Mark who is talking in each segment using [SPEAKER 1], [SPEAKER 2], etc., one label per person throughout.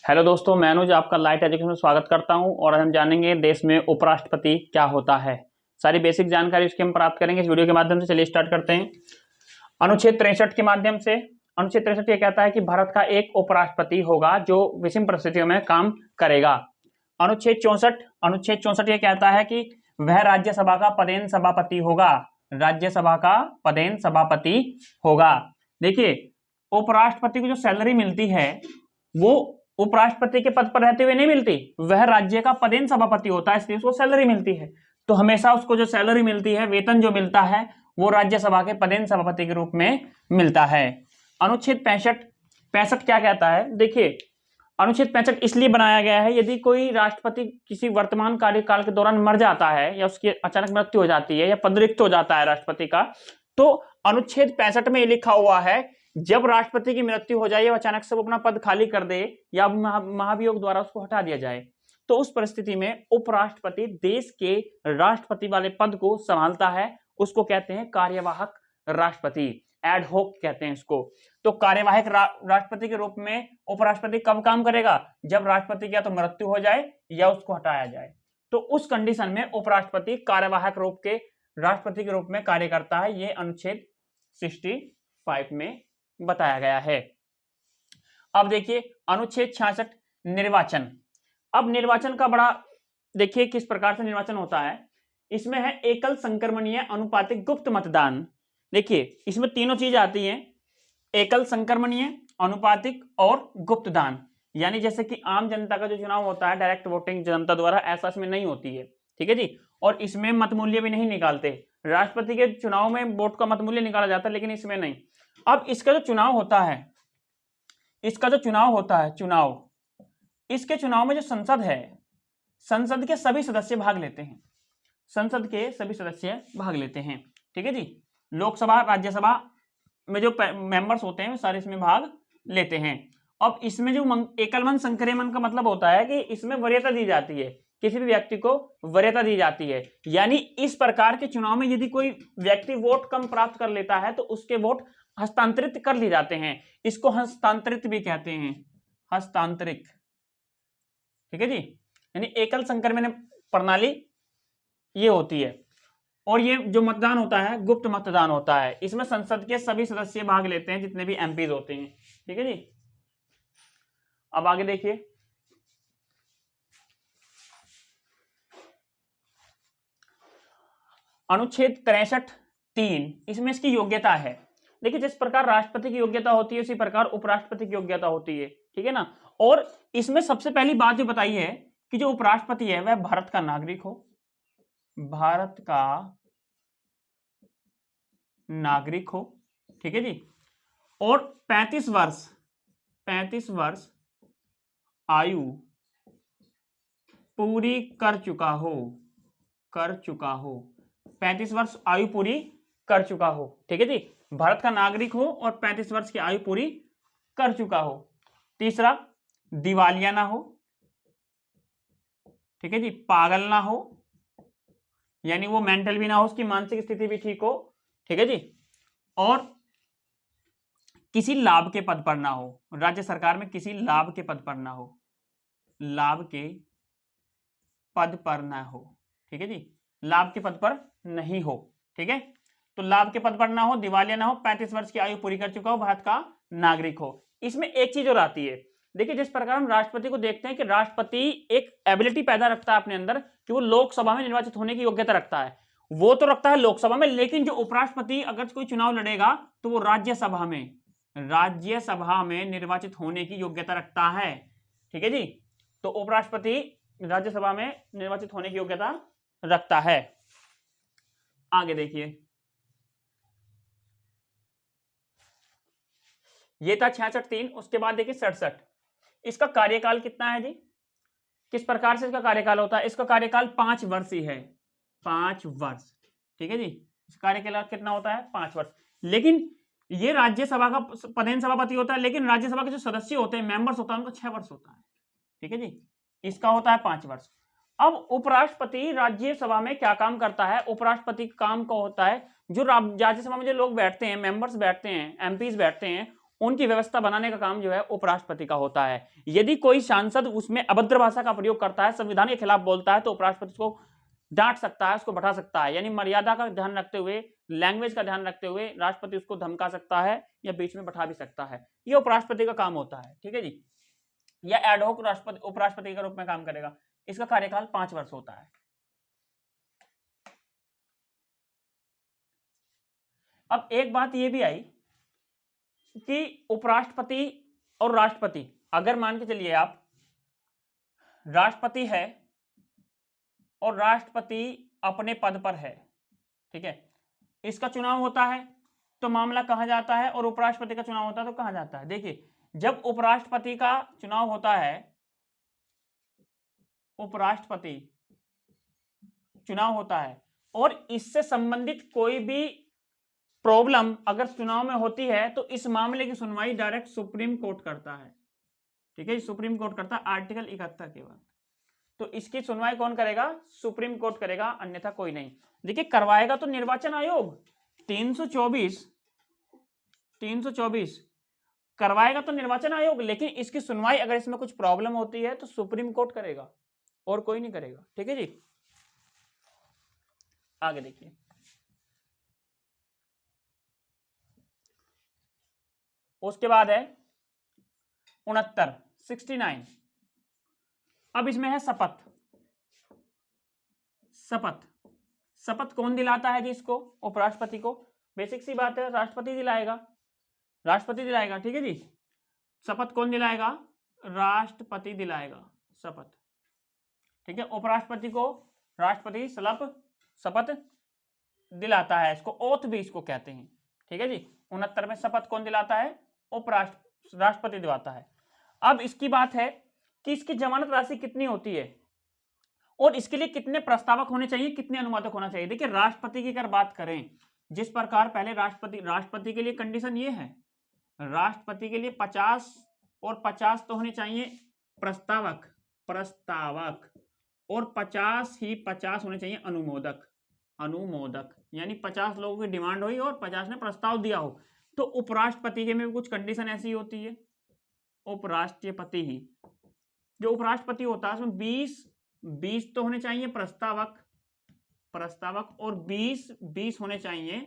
[SPEAKER 1] Hello दोस्तों, मैं अनुज आपका लाइट एजुकेशन में स्वागत करता हूं और हम जानेंगे देश में उपराष्ट्रपति क्या होता है। सारी बेसिक जानकारी उसकी हम प्राप्त करेंगे इस वीडियो के माध्यम से। चलिए स्टार्ट करते हैं। अनुच्छेद 63 के माध्यम से अनुच्छेद 63 ये कहता है कि भारत का एक उपराष्ट्रपति होगा जो विषम परिस्थितियों में काम करेगा। अनुच्छेद 64 ये कहता है कि वह राज्यसभा का पदेन सभापति होगा। राज्यसभा का पदेन सभापति होगा। देखिए, उपराष्ट्रपति को जो सैलरी मिलती है वो उपराष्ट्रपति के पद पर रहते हुए नहीं मिलती, वह राज्य का पदेन सभापति होता है, इसलिए उसको सैलरी मिलती है। तो हमेशा उसको जो सैलरी मिलती है, वेतन जो मिलता है, वो राज्यसभा के पदेन सभापति के रूप में मिलता है। अनुच्छेद 65 क्या कहता है? देखिए, अनुच्छेद 65 इसलिए बनाया गया है, यदि कोई राष्ट्रपति किसी वर्तमान कार्यकाल के दौरान मर जाता है या उसकी अचानक मृत्यु हो जाती है या पद रिक्त हो जाता है राष्ट्रपति का, तो अनुच्छेद 65 में ये लिखा हुआ है, जब राष्ट्रपति की मृत्यु हो जाए या अचानक से वो अपना पद खाली कर दे या महाभियोग द्वारा उसको हटा दिया जाए, तो उस परिस्थिति में उपराष्ट्रपति देश के राष्ट्रपति वाले पद को संभालता है। उसको कहते हैं कार्यवाहक राष्ट्रपति, एड होक कहते हैं इसको। तो कार्यवाहक राष्ट्रपति के रूप में उपराष्ट्रपति कब काम करेगा? जब राष्ट्रपति की या तो मृत्यु हो जाए या उसको हटाया जाए। तो उस कंडीशन में उपराष्ट्रपति कार्यवाहक रूप के राष्ट्रपति के रूप में कार्य करता है। यह अनुच्छेद 65 में बताया गया है। अब देखिए अनुच्छेद 66 निर्वाचन। अब निर्वाचन का बड़ा देखिए किस प्रकार से निर्वाचन होता है। इसमें है एकल संक्रमणीय अनुपातिक गुप्त मतदान। देखिए इसमें तीनों चीज आती हैं, एकल संक्रमणीय, अनुपातिक और गुप्त दान। यानी जैसे कि आम जनता का जो चुनाव होता है डायरेक्ट वोटिंग जनता द्वारा, ऐसा इसमें नहीं होती है। ठीक है जी। और इसमें मत मूल्य भी नहीं निकालते। राष्ट्रपति के चुनाव में वोट का मत मूल्य निकाला जाता है, लेकिन इसमें नहीं। अब इसका जो चुनाव होता है, इसके चुनाव में जो संसद है, संसद के सभी सदस्य भाग लेते हैं। संसद के सभी सदस्य भाग लेते हैं। ठीक है जी। लोकसभा राज्यसभा में जो मेंबर्स होते हैं सारे इसमें भाग लेते हैं। अब इसमें जो एकल मन संक्रमण का मतलब होता है कि इसमें वरीयता दी जाती है, किसी भी व्यक्ति को वरीयता दी जाती है। यानी इस प्रकार के चुनाव में यदि कोई व्यक्ति वोट कम प्राप्त कर लेता है तो उसके वोट हस्तांतरित कर लिए जाते हैं। इसको हस्तांतरित भी कहते हैं, हस्तांतरित। ठीक है जी। यानी एकल संक्रमण प्रणाली ये होती है। और ये जो मतदान होता है गुप्त मतदान होता है। इसमें संसद के सभी सदस्य भाग लेते हैं, जितने भी एमपीज होते हैं। ठीक है जी। अब आगे देखिए, अनुच्छेद 63(3), इसमें इसकी योग्यता है। देखिए जिस प्रकार राष्ट्रपति की योग्यता होती है उसी प्रकार उपराष्ट्रपति की योग्यता होती है। ठीक है ना। और इसमें सबसे पहली बात जो बताई है कि जो उपराष्ट्रपति है वह भारत का नागरिक हो, भारत का नागरिक हो। ठीक है जी। और 35 वर्ष आयु पूरी कर चुका हो, 35 वर्ष आयु पूरी कर चुका हो। ठीक है जी। भारत का नागरिक हो और 35 वर्ष की आयु पूरी कर चुका हो। तीसरा, दिवालिया ना हो। ठीक है जी। पागल ना हो, यानी वो मेंटल भी ना हो, उसकी मानसिक स्थिति भी ठीक हो। ठीक है जी। और किसी लाभ के पद पर ना हो, राज्य सरकार में किसी लाभ के पद पर ना हो, लाभ के पद पर ना हो। ठीक है जी। लाभ के पद पर नहीं हो। ठीक है। तो लाभ के पद पर ना हो, दिवालिया ना हो, 35 वर्ष की आयु पूरी कर चुका हो, भारत का नागरिक हो। इसमें एक चीज और आती है। देखिए जिस प्रकार हम राष्ट्रपति को देखते हैं कि राष्ट्रपति एक एबिलिटी पैदा रखता है अपने अंदर कि वो लोकसभा में निर्वाचित होने की योग्यता रखता है, वो तो रखता है लोकसभा में, लेकिन जो उपराष्ट्रपति अगर कोई चुनाव लड़ेगा तो वो राज्यसभा में निर्वाचित होने की योग्यता रखता है। ठीक है जी। तो उपराष्ट्रपति राज्यसभा में निर्वाचित होने की योग्यता रखता है। आगे देखिए, ये था 66(3). उसके बाद देखिए 67। इसका कार्यकाल कितना है जी? किस प्रकार से इसका कार्यकाल होता है? इसका कार्यकाल 5 वर्ष ही है, 5 वर्ष। ठीक है जी। इसका कार्यकाल कितना होता है? 5 वर्ष। लेकिन ये राज्यसभा का पदेन सभापति होता है, लेकिन राज्यसभा के जो सदस्य होते हैं, मेंबर्स होता है, उनका 6 वर्ष होता है। ठीक है जी। इसका होता है 5 वर्ष। अब उपराष्ट्रपति राज्यसभा में क्या काम करता है? उपराष्ट्रपति का काम क्या होता है? जो राज्यसभा में जो लोग बैठते हैं, मेंबर्स बैठते हैं, एमपीज बैठते हैं, उनकी व्यवस्था बनाने का काम जो है उपराष्ट्रपति का होता है। यदि कोई सांसद उसमें अभद्र भाषा का प्रयोग करता है, संविधान के खिलाफ बोलता है, तो उपराष्ट्रपति उसको डांट सकता है, उसको बैठा सकता है। यानी मर्यादा का ध्यान रखते हुए, लैंग्वेज का ध्यान रखते हुए राष्ट्रपति उसको धमका सकता है या बीच में बैठा भी सकता है। ये उपराष्ट्रपति का काम होता है, ठीक है जी। या एडहॉक राष्ट्रपति उपराष्ट्रपति के रूप में काम करेगा। इसका कार्यकाल 5 वर्ष होता है। अब एक बात ये भी आई कि उपराष्ट्रपति और राष्ट्रपति, अगर मान के चलिए आप राष्ट्रपति है और राष्ट्रपति अपने पद पर है, ठीक है, इसका चुनाव होता है तो मामला कहां जाता है, और उपराष्ट्रपति का चुनाव होता है तो कहां जाता है। देखिए, जब उपराष्ट्रपति का चुनाव होता है, उपराष्ट्रपति चुनाव होता है और इससे संबंधित कोई भी प्रॉब्लम अगर चुनाव में होती है तो इस मामले की सुनवाई डायरेक्ट सुप्रीम कोर्ट करता है, ठीक है, सुप्रीम कोर्ट करता है आर्टिकल 71 के बाद। तो इसकी सुनवाई कौन करेगा? सुप्रीम कोर्ट करेगा, अन्यथा कोई नहीं। देखिए, करवाएगा तो निर्वाचन आयोग 324 करवाएगा तो निर्वाचन आयोग, लेकिन इसकी सुनवाई अगर इसमें कुछ प्रॉब्लम होती है तो सुप्रीम कोर्ट करेगा और कोई नहीं करेगा, ठीक है जी। आगे देखिए, उसके बाद है 69। अब इसमें है शपथ। शपथ कौन दिलाता है जी इसको? उपराष्ट्रपति को। बेसिक सी बात है, राष्ट्रपति दिलाएगा, ठीक है जी। शपथ कौन दिलाएगा? राष्ट्रपति दिलाएगा शपथ, ठीक है। उपराष्ट्रपति को राष्ट्रपति शपथ दिलाता है, इसको ओथ भी इसको कहते हैं, ठीक है जी। 69 में शपथ कौन दिलाता है? राष्ट्रपति दिलाता है। अब इसकी बात है कि इसकी जमानत राशि कितनी होती है और इसके लिए कितने प्रस्तावक होने चाहिए, कितने अनुमोदक होना चाहिए। देखिए, राष्ट्रपति की अगर बात करें, जिस प्रकार पहले राष्ट्रपति के लिए कंडीशन ये है, राष्ट्रपति के लिए 50 और 50 तो होने चाहिए प्रस्तावक, और 50 होने चाहिए अनुमोदक। यानी 50 लोगों की डिमांड हुई और 50 ने प्रस्ताव दिया हो। तो उपराष्ट्रपति के में भी कुछ कंडीशन ऐसी होती है। उपराष्ट्रपति ही जो उपराष्ट्रपति होता है उसमें 20 तो होने चाहिए प्रस्तावक और 20 होने चाहिए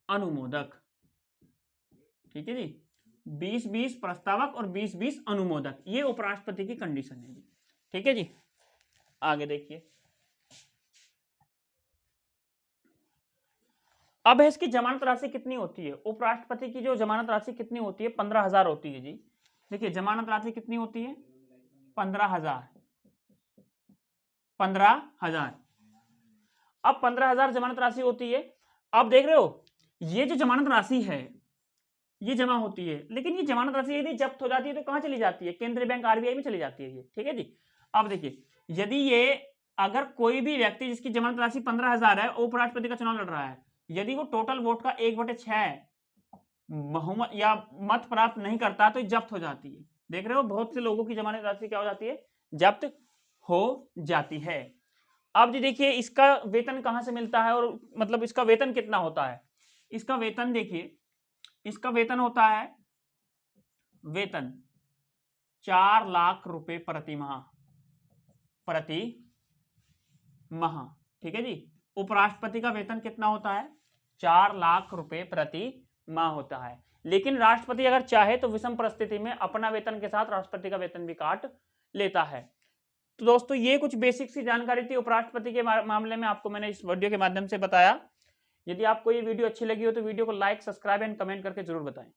[SPEAKER 1] अनुमोदक, ठीक है जी। 20 प्रस्तावक और 20 अनुमोदक, ये उपराष्ट्रपति की कंडीशन है जी, ठीक है जी। आगे देखिए, अब है इसकी जमानत राशि कितनी होती है। उपराष्ट्रपति की जो जमानत राशि कितनी होती है? 15,000 होती है जी। देखिए, जमानत राशि कितनी होती है? 15,000। अब 15,000 जमानत राशि होती है। अब देख रहे हो, ये जो जमानत राशि है ये जमा होती है, लेकिन ये जमानत राशि यदि जब्त हो जाती है तो कहां चली जाती है? केंद्रीय बैंक आरबीआई में चली जाती है ये, ठीक है जी। अब देखिए, यदि ये अगर कोई भी व्यक्ति जिसकी जमानत राशि 15,000 है, उपराष्ट्रपति का चुनाव लड़ रहा है, यदि वो टोटल वोट का 1/6 बहुमत या मत प्राप्त नहीं करता तो जब्त हो जाती है। देख रहे हो, बहुत से लोगों की जमानत राशि क्या हो जाती है? जब्त हो जाती है। अब जी देखिए, इसका वेतन कहां से मिलता है और मतलब इसका वेतन कितना होता है? इसका वेतन देखिए, इसका वेतन होता है 4 लाख रुपए प्रति माह, ठीक है जी। उपराष्ट्रपति का वेतन कितना होता है? 4 लाख रुपए प्रति माह होता है। लेकिन राष्ट्रपति अगर चाहे तो विषम परिस्थिति में अपना वेतन के साथ राष्ट्रपति का वेतन भी काट लेता है। तो दोस्तों, ये कुछ बेसिक सी जानकारी थी उपराष्ट्रपति के मामले में, आपको मैंने इस वीडियो के माध्यम से बताया। यदि आपको ये वीडियो अच्छी लगी हो तो वीडियो को लाइक, सब्सक्राइब एंड कमेंट करके जरूर बताएं।